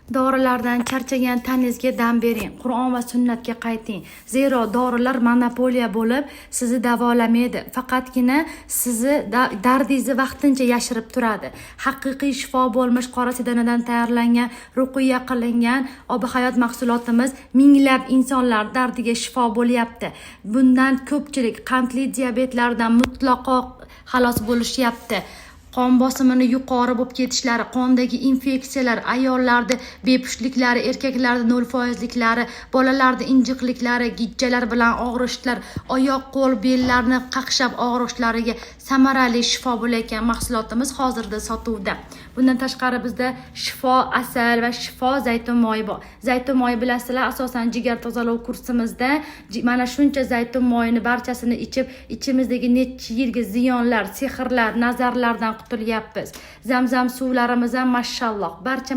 Dorilardan charchagan tanangizga dam bering. Qur'on va sunnatga qayting. Zero dorilar monopoliya bo'lib, sizni davolamaydi. Faqatgina sizni dardingizni vaqtincha yashirib turadi. Haqiqiy shifo bo'lmish qora sedanadan tayyorlangan, ruqiyya qilingan ob-hayot mahsulotimiz minglab insonlar dardiga shifo bo'lyapti. Bundan ko'pchilik qandli diabetlardan mutlaqo xalos bo'lishyapti. Qon bosimini yuqori bo'lib ketishlari, qondagi infeksiyalar, ayollarda bepushtliklari, erkaklarda 0%liklari, bolalarda injiqliklari, gijjalar bilan og'rishlar, oyoq, qo'l, bellarni qaqshab og'rishlariga samarali shifo bo'layotgan mahsulotimiz hozirda sotuvda. Bundan tashqari bizda shifo asal va shifo zaytun moyi bor. Zaytun moyi bilasizlar, asosan jigar tozalov kursimizda mana shuncha zaytun moyini barchasini ichib, ichimizdagi necha yilgi ziyonlar, sehrlar, nazarlardan qutulyapmiz. Zamzam suvlarimiz ham mashalloh barcha